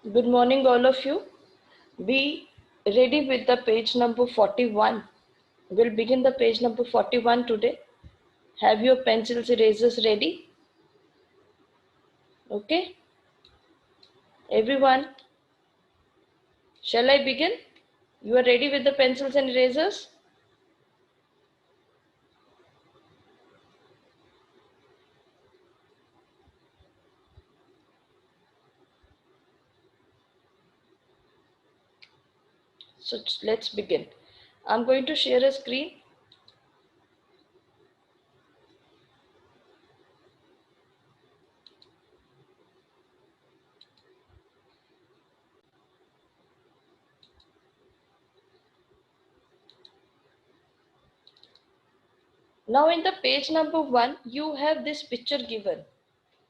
Good morning, all of you. Be ready with the page number 41. We'll begin the page number 41 today. Have your pencils, erasers ready? Okay, everyone, shall I begin? You are ready with the pencils and erasers? So let's begin. I'm going to share a screen. Now in the page number 1, you have this picture given,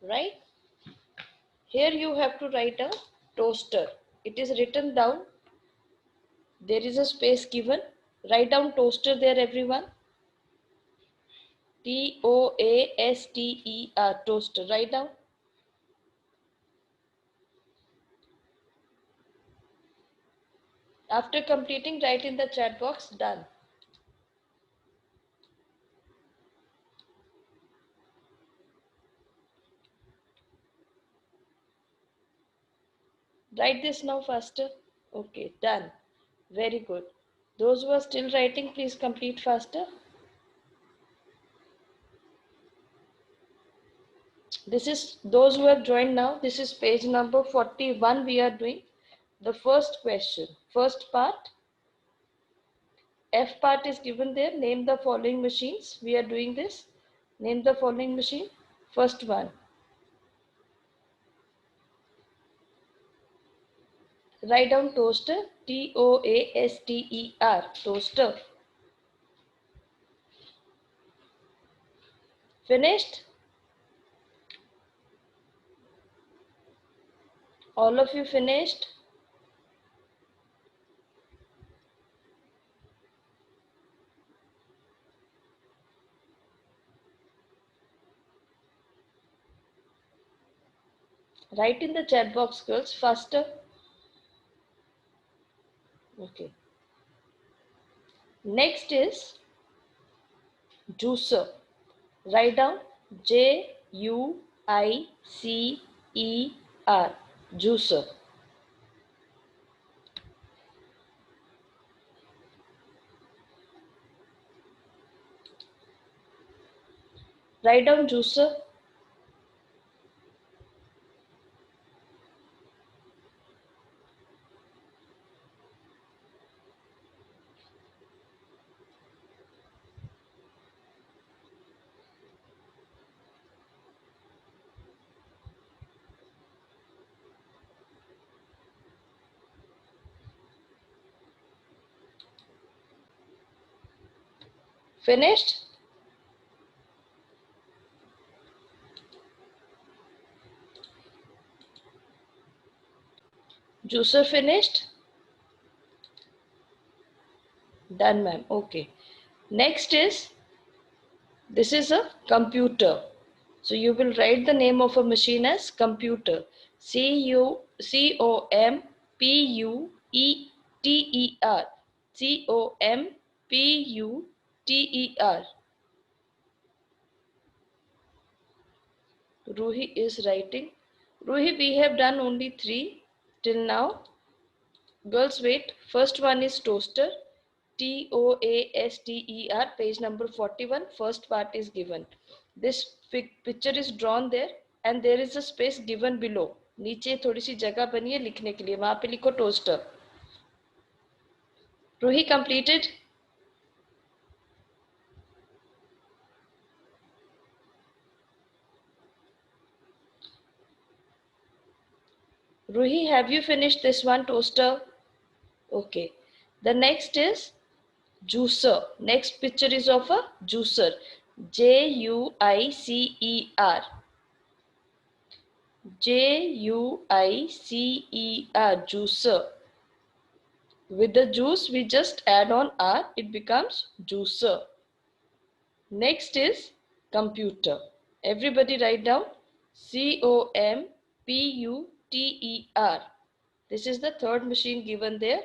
right? Here you have to write a toaster. It is written down. There is a space given. Write down toaster there, everyone. Toaster, toaster. Write down. After completing, write in the chat box, done. Write this now faster. Okay, done. Very good. Those who are still writing, please complete faster. This is those who have joined now. This is page number 41. We are doing the first question. First part. F part is given there. Name the following machines. We are doing this. Name the following machine. First one. Write down toaster. Toaster. Toaster. Finished? All of you finished? Write in the chat box, girls, faster. Okay. Next is juicer. Write down Juicer. Juicer. Write down juicer. Finished? Juicer finished? Done, ma'am. Okay. Next is, this is a computer. So you will write the name of a machine as computer. Computer. Computer. Ruhi is writing. Ruhi, we have done only 3 till now. Girls, wait. First one is toaster. Toaster. Page number 41. First part is given. This picture is drawn there and there is a space given below. नीचे थोड़ी सी जगह बनी है लिखने के लिए, वहां पे लिखो toaster. Ruhi completed. Ruhi, have you finished this one, toaster? Okay. The next is juicer. Next picture is of a juicer. Juicer. Juicer. Juicer. With the juice, we just add on R, it becomes juicer. Next is computer. Everybody write down Computer. This is the third machine given there.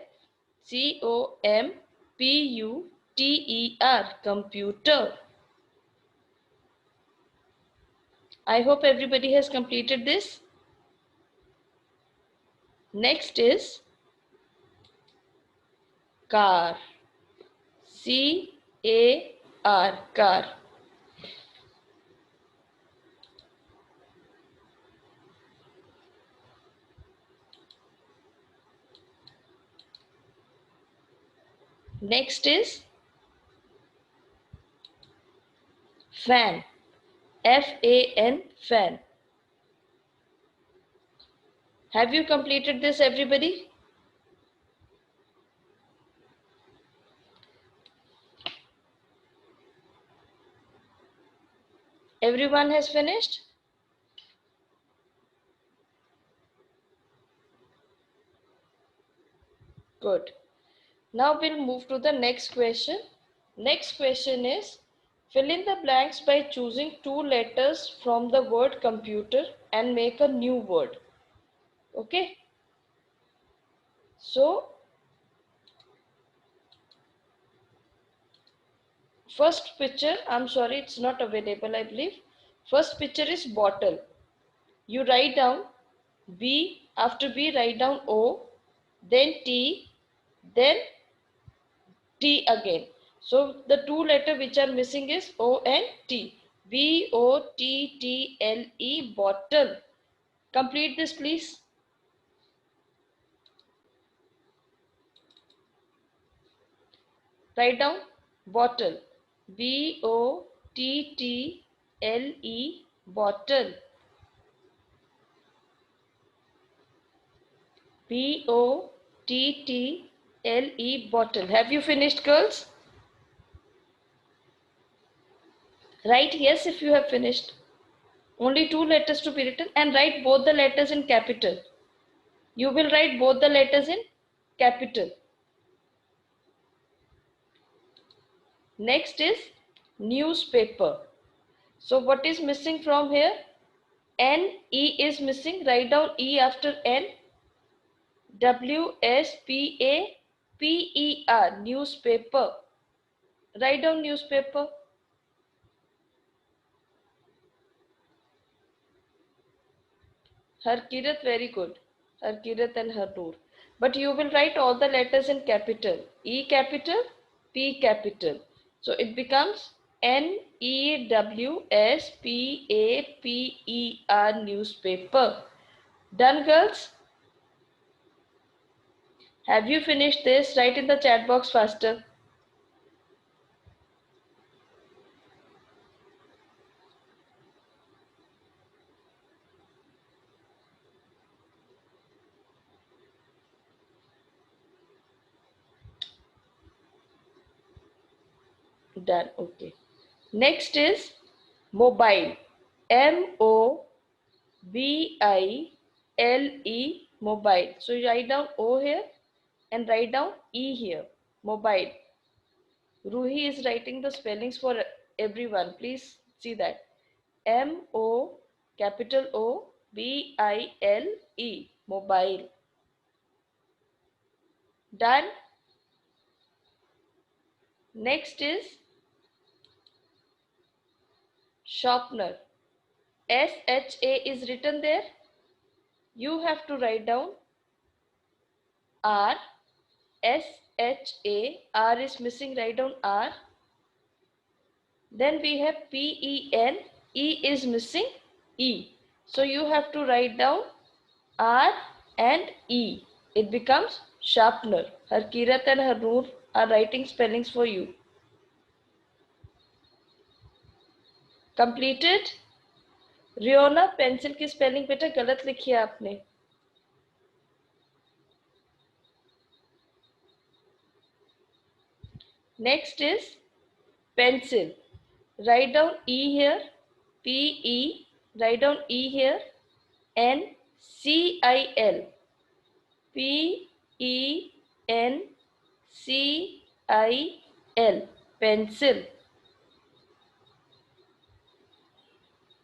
COMPUTER, computer. I hope everybody has completed this. Next is car. CAR, car. Next is fan. FAN, fan. Have you completed this, everybody? Everyone has finished? Good. Now we'll move to the next question. Next question is, fill in the blanks by choosing two letters from the word computer and make a new word. Okay. So, first picture, I'm sorry, it's not available, I believe. First picture is bottle. You write down B, after B write down O, then T, then T again. So the two letters which are missing is O and T. BOTTLE, bottle. Complete this, please. Write down bottle. BOTTLE, bottle. BOTTLE, bottle. Have you finished, girls? Write yes if you have finished. Only two letters to be written, and write both the letters in capital. You will write both the letters in capital. Next is newspaper. So what is missing from here? NE is missing. Write down E after N. WSPAPER, newspaper. Write down newspaper. Harkirat, very good. Harkirat and Harnoor. But you will write all the letters in capital. E capital, P capital. So it becomes NEWSPAPER, newspaper. Done, girls? Have you finished this? Write in the chat box faster. Done. Okay. Next is mobile. MOBILE, mobile. So you write down O here and write down E here. Mobile. Ruhi is writing the spellings for everyone. Please see that. MO, capital O, BILE, mobile. Done. Next is sharpener. SHA is written there. You have to write down R. SHA. R is missing. Write down R. Then we have PEN. E is missing. E. So you have to write down R and E. It becomes sharpener. Harkirat and Harnoor are writing spellings for you. Completed? Riona pencil की spelling बेटा गलत लिखी है आपने. Next is pencil. Write down E here. PE. Write down E here. NCIL. PENCIL. Pencil.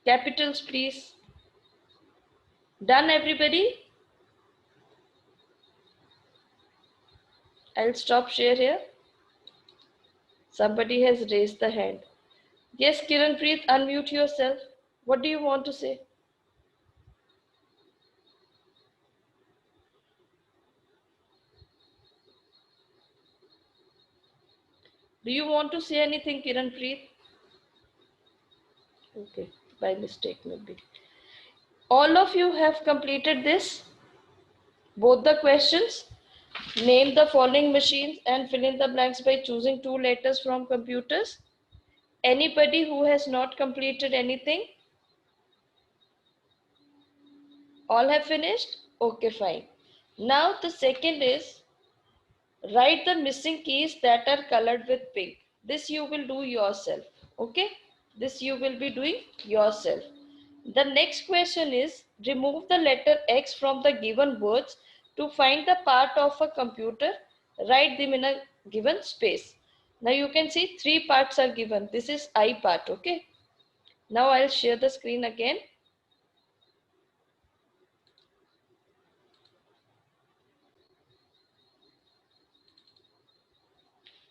Capitals, please. Done, everybody? I'll stop share here. Somebody has raised the hand. Yes, Kiranpreet, unmute yourself. What do you want to say? Do you want to say anything, Kiranpreet? Okay, by mistake maybe. All of you have completed this, both the questions. Name the following machines and fill in the blanks by choosing two letters from computers. Anybody who has not completed anything? All have finished? Okay, fine. Now the second is write the missing keys that are colored with pink. This you will do yourself. Okay? This you will be doing yourself. The next question is remove the letter X from the given words to find the part of a computer. Write them in a given space. Now you can see three parts are given. This is I part. Okay? Now I'll share the screen again.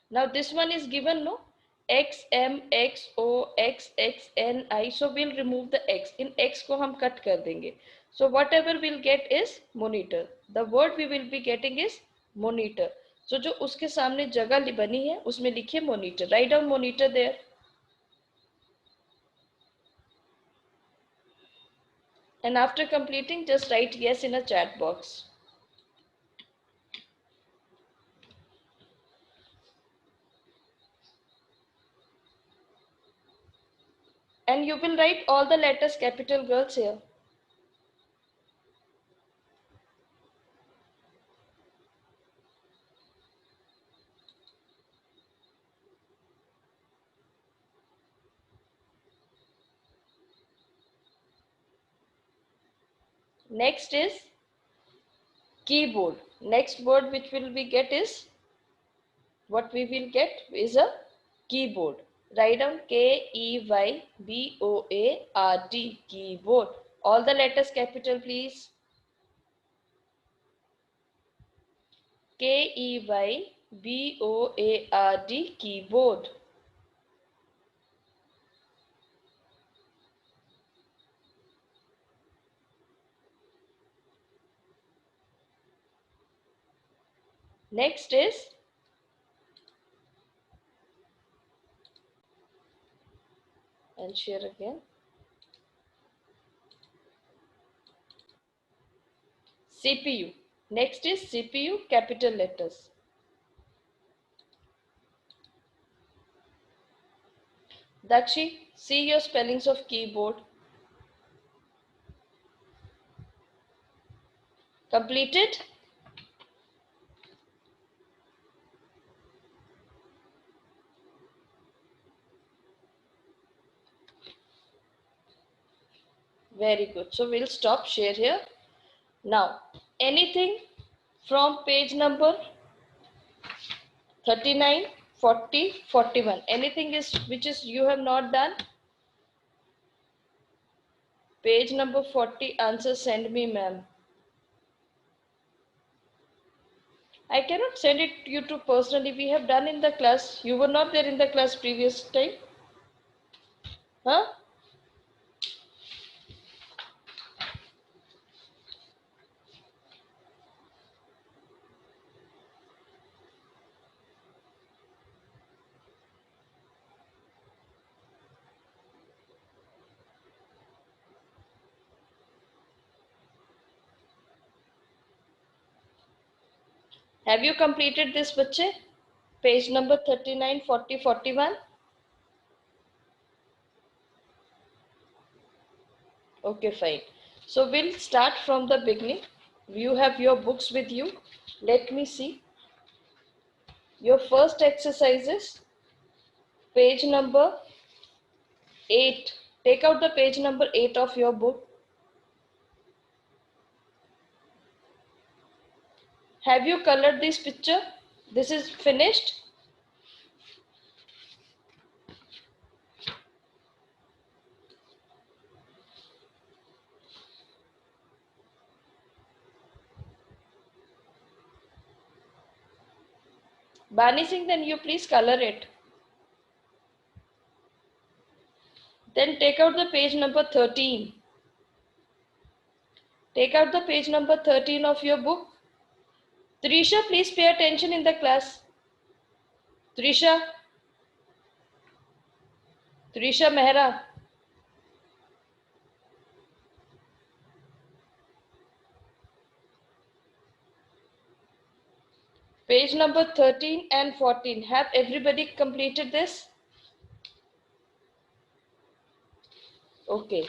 Now this one is given, no? X M X O X X N I. So we'll remove the X. In X को हम cut कर देंगे. So whatever we'll get is monitor. The word we will be getting is monitor. So जो उसके सामने जगह बनी है उसमें लिखिए monitor. Write down monitor there. And after completing, just write yes in a chat box. And you will write all the letters capital girls here. Next is keyboard. Next word which will be get is what we will get is a keyboard. Write down Keyboard, keyboard. All the letters capital please. Keyboard, keyboard. Next is and share again. CPU. Next is CPU capital letters. Dakshi, see your spellings of keyboard. Completed? Very good. So we'll stop share here. Now, anything from page number 39, 40, 41. Anything is which is you have not done? Page number 40, answer send me, ma'am. I cannot send it you to personally. We have done in the class. You were not there in the class previous time. Huh? Have you completed this, bache? Page number 39, 40, 41. Okay, fine. So we'll start from the beginning. You have your books with you. Let me see. Your first exercise is page number 8. Take out the page number 8 of your book. Have you colored this picture? This is finished. Bani Singh, then you please color it. Then take out the page number 13. Take out the page number 13 of your book. Trisha, please pay attention in the class. Trisha. Trisha Mehra. Page number 13 and 14. Have everybody completed this? Okay.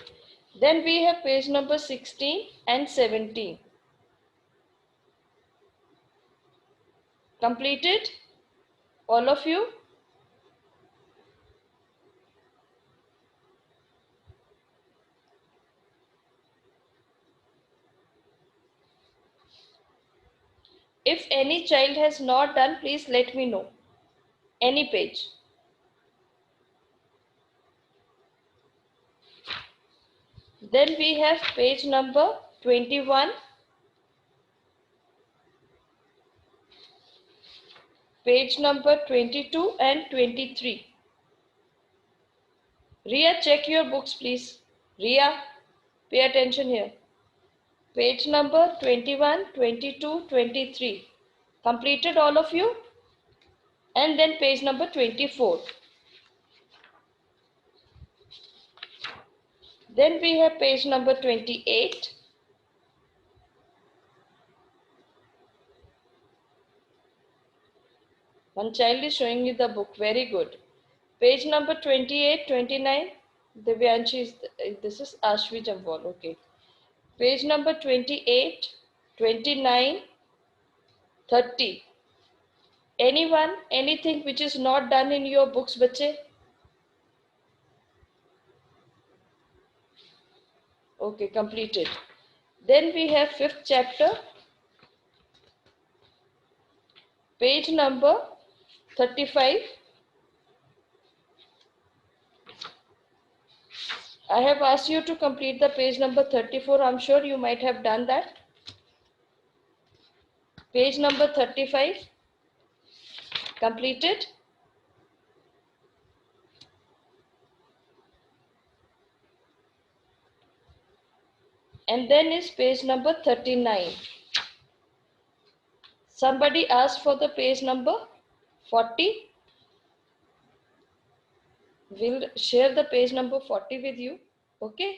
Then we have page number 16 and 17. Completed? All of you? If any child has not done, please let me know. Any page. Then we have page number 21, page number 22 and 23. Ria, check your books, please. Ria, pay attention here. Page number 21, 22, 23. Completed all of you? And then page number 24. Then we have page number 28. One child is showing you the book. Very good. Page number 28, 29. Divyanshi is, this is Ashvi Jamwal. Okay. Page number 28, 29, 30. Anyone, anything which is not done in your books, bache? Okay, completed. Then we have 5th chapter, page number 35. I have asked you to complete the page number 34. I'm sure you might have done that. Page number 35. Completed. And then is page number 39. Somebody asked for the page number 40. We'll share the page number 40 with you. Okay.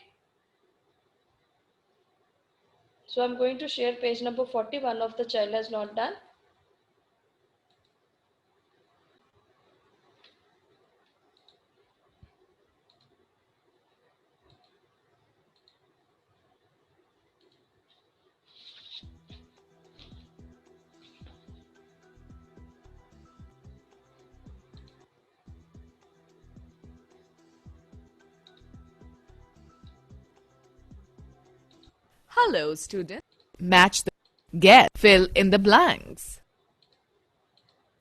So I'm going to share page number 40. One of the child has not done. Hello, student. Match the get. Fill in the blanks.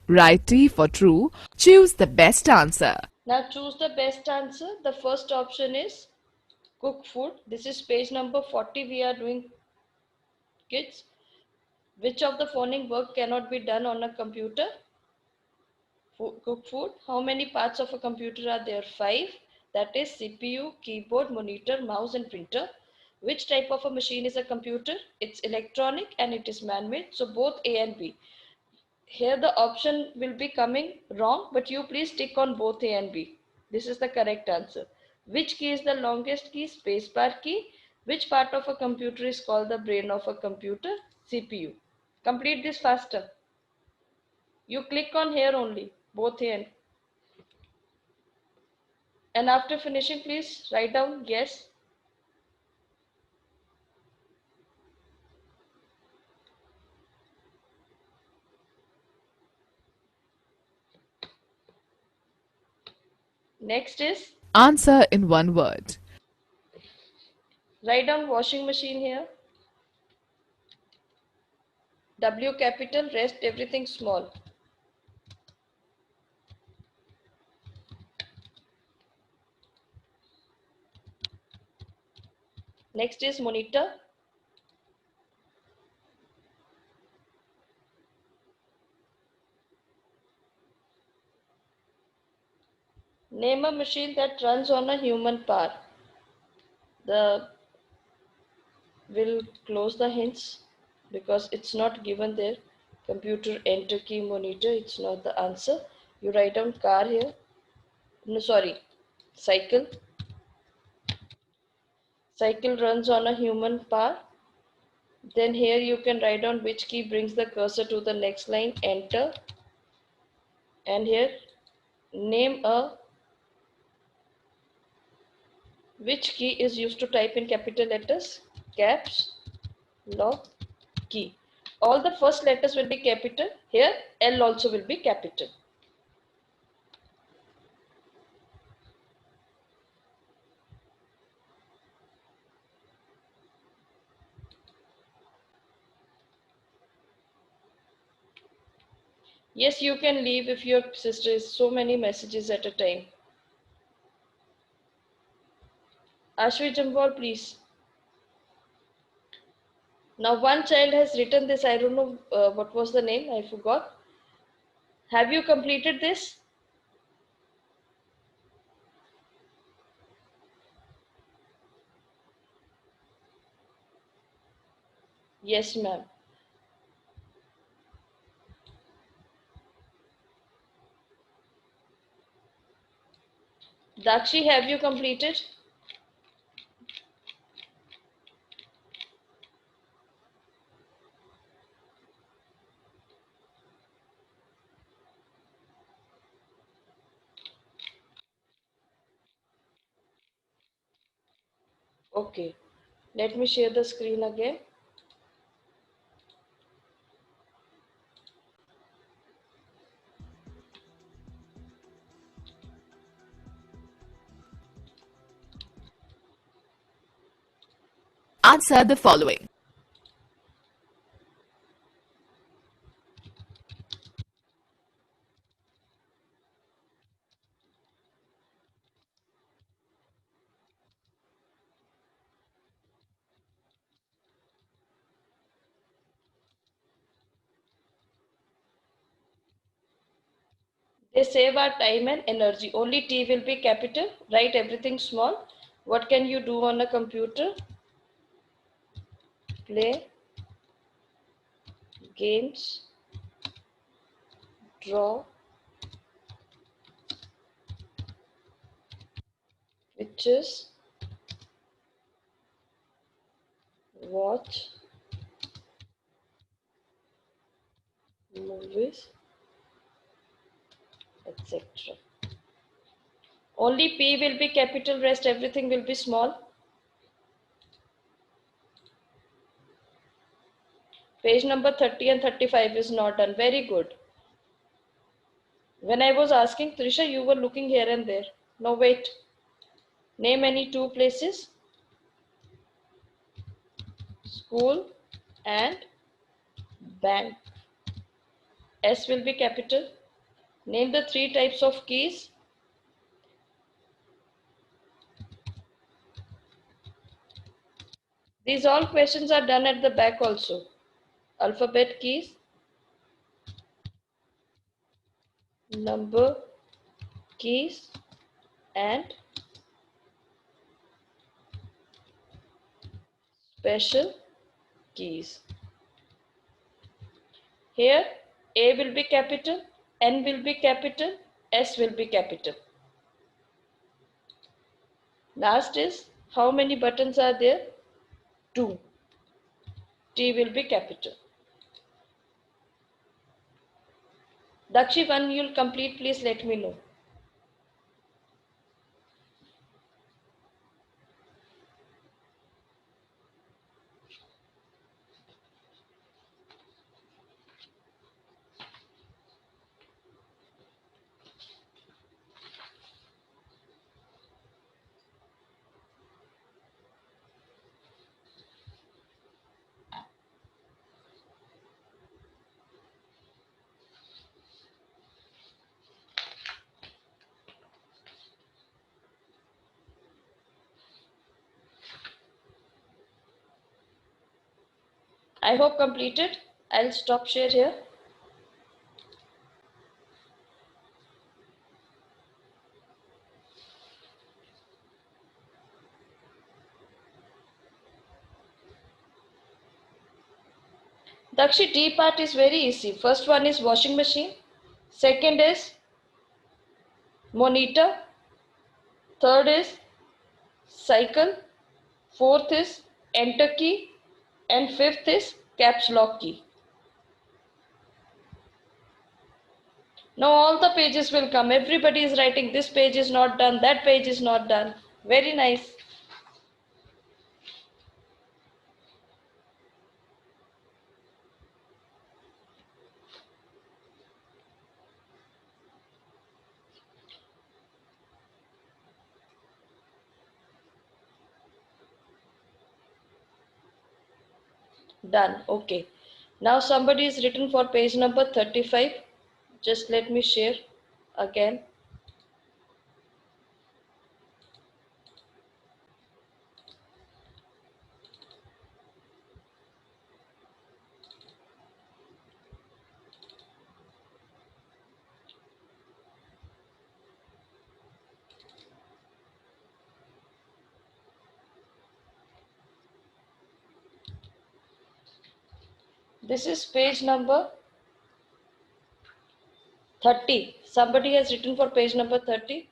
Write T for true. Choose the best answer. Now choose the best answer. The first option is cook food. This is page number 40. We are doing, kids. Which of the following work cannot be done on a computer? Cook food. How many parts of a computer are there? 5. That is CPU, keyboard, monitor, mouse and printer. Which type of a machine is a computer? It's electronic and it is man-made. So both A and B. Here the option will be coming wrong, but you please tick on both A and B. This is the correct answer. Which key is the longest key? Spacebar key. Which part of a computer is called the brain of a computer? CPU. Complete this faster. You click on here only, both A and after finishing, please write down yes. Next is Answer in one word. write down washing machine here. W capital, rest everything small. Next is monitor. Name a machine that runs on a human power. The will close the hints because it's not given there. Computer enter key monitor, it's not the answer. You write down car here. No, sorry, cycle. Cycle runs on a human power. Then here you can write down which key brings the cursor to the next line, enter. And here name a which key is used to type in capital letters, caps lock key. All the first letters will be capital. Here L also will be capital. Yes, you can leave if your sister is so many messages at a time. Ashwi Jambal, please. Now one child has written this. I don't know what was the name. I forgot. Have you completed this? Yes, ma'am. Dakshi, have you completed? Okay. Let me share the screen again. Answer the following. They save our time and energy. Only T will be capital. Write everything small. What can you do on a computer? Play games, draw pictures, watch movies, etc. Only P will be capital, rest everything will be small. Page number 30 and 35 is not done. Very good. When I was asking Trisha, you were looking here and there. No, wait. Name any two places. School and bank. S will be capital. Name the three types of keys. These all questions are done at the back also. Alphabet keys, number keys, and special keys. Here A will be capital, N will be capital, S will be capital. Last is how many buttons are there? 2. T will be capital. Dakshi, when you'll complete, please let me know. I hope completed. I'll stop share here. Dakshi, D part is very easy. First one is washing machine. Second is monitor. Third is cycle. Fourth is enter key. And fifth is caps lock key. Now all the pages will come. Everybody is writing this page is not done, that page is not done. Very nice. Done. Okay. Now somebody is written for page number 35. Just let me share again. This is page number 30. Somebody has written for page number 30.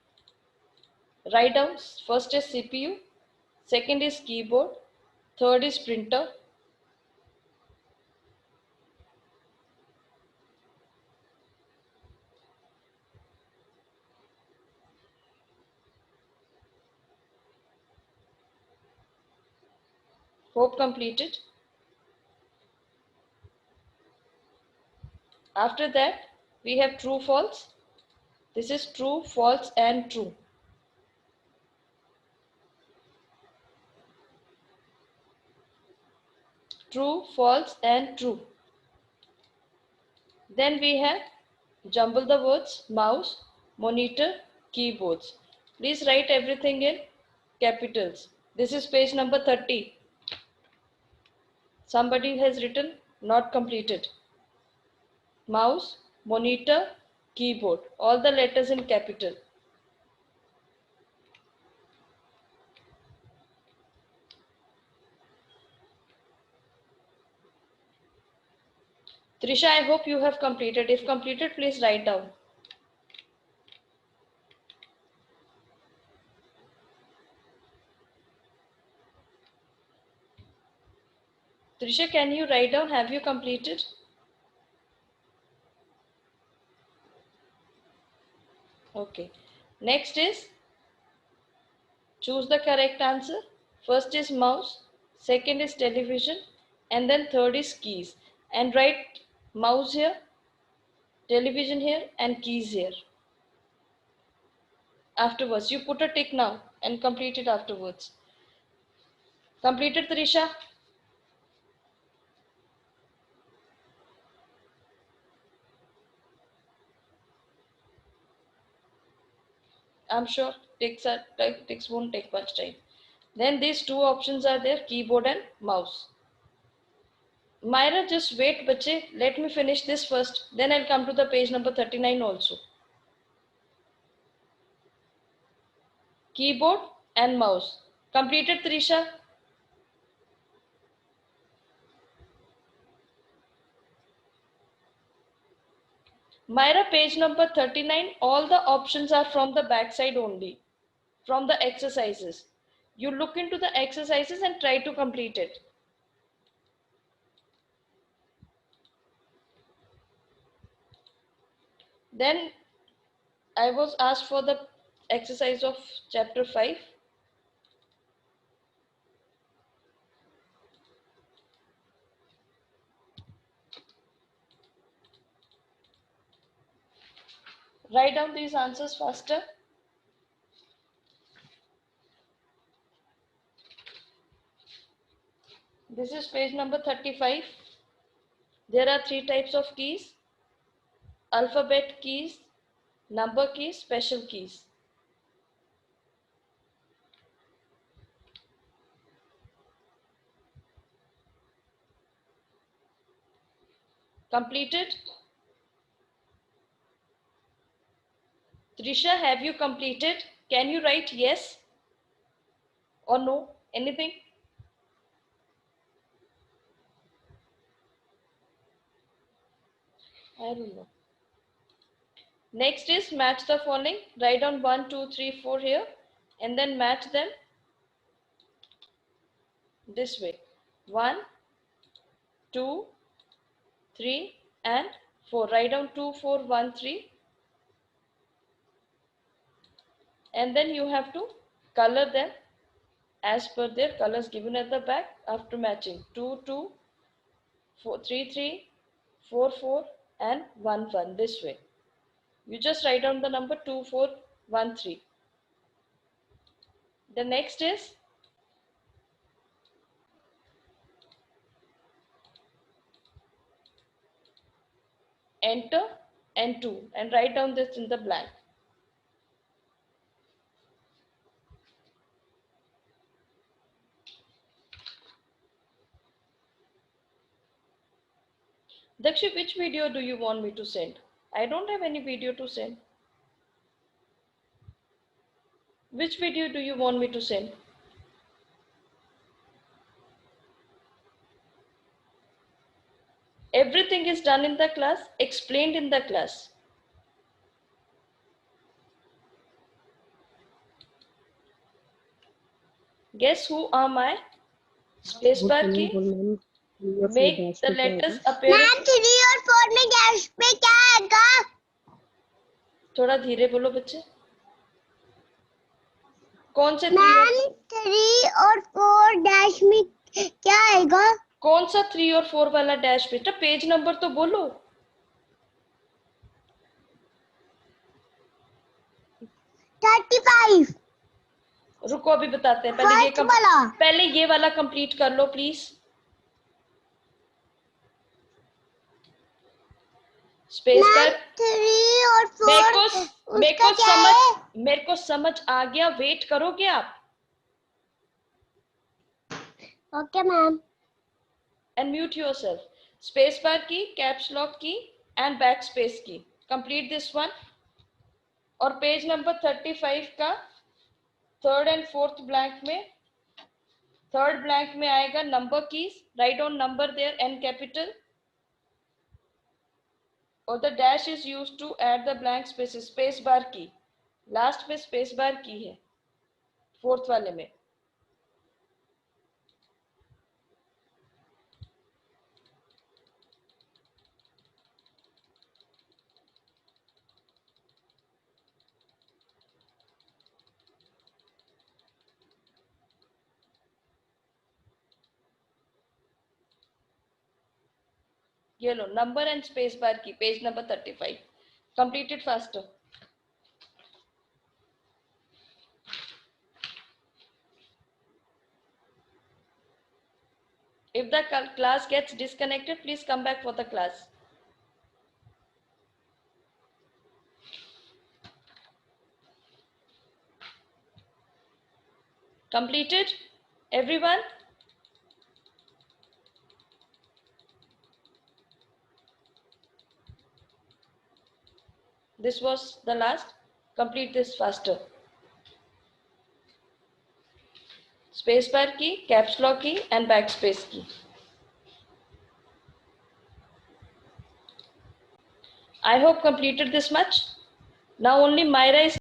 Write down. First is CPU. Second is keyboard. Third is printer. Hope completed. After that, we have true, false. This is true, false, and true. True, false, and true. Then we have jumble the words mouse, monitor, keyboards. Please write everything in capitals. This is page number 30. Somebody has written not completed. Mouse, monitor, keyboard. All the letters in capital. Trisha, I hope you have completed. If completed, please write down. Trisha, can you write down? Have you completed? Okay. Next is choose the correct answer. First is mouse, second is television, and then third is keys. And write mouse here, television here, and keys here. Afterwards, you put a tick now and complete it afterwards. Completed, Trisha? I'm sure ticks won't take much time. Then these two options are there, keyboard and mouse. Myra, just wait, bache. Let me finish this first. Then I'll come to the page number 39 also. Keyboard and mouse. Completed, Trisha? Myra, page number 39, all the options are from the back side only, from the exercises. You look into the exercises and try to complete it. Then I was asked for the exercise of chapter 5. Write down these answers faster. This is page number 35. There are three types of keys: alphabet keys, number keys, special keys. Completed? Trisha, have you completed? Can you write yes or no? Anything? I don't know. Next is match the following. Write down 1, 2, 3, 4 here and then match them this way. 1, 2, 3 and 4. Write down 2, 4, 1, 3 and then you have to color them as per their colors given at the back after matching. 2, 2, 4, 3, 3, 4, 4 and 1, 1 this way. You just write down the number 2, 4, 1, 3. The next is enter and 2 and write down this in the blank. Dakshi, which video do you want me to send? I don't have any video to send. Which video do you want me to send? Everything is done in the class, explained in the class. Guess who are my spacebar key? Make the letters appear. Ma'am 3 और 4 में dash पे क्या आएगा? थोड़ा धीरे बोलो बच्चे. कौन से मैम 3 और 4 डैश में क्या आएगा? कौन सा 3 और 4 वाला डैश? बेटा पेज नंबर तो बोलो. 35. रुको अभी बताते हैं. पहले ये वाला कंप्लीट कर लो प्लीज. स्पेस बार 3 और 4 मेरे को समझ आ गया. वेट करोगे आप? Okay ma'am. And mute yourself. Space bar key, caps lock key and backspace key. Complete this one. और पेज नंबर 35 का थर्ड एंड फोर्थ ब्लैंक में, थर्ड ब्लैंक में आएगा number keys. Write down number there an capital और the dash is used to add the blank spaces. Space bar की last में space bar की है फोर्थ वाले में. ये लो नंबर एंड स्पेस बार की page number 35. Complete it faster. If the class gets disconnected, please come back for the class. Completed? Everyone? This was the last. Complete this faster. Spacebar key, caps lock key and backspace key. I hope completed this much. Now only Myra is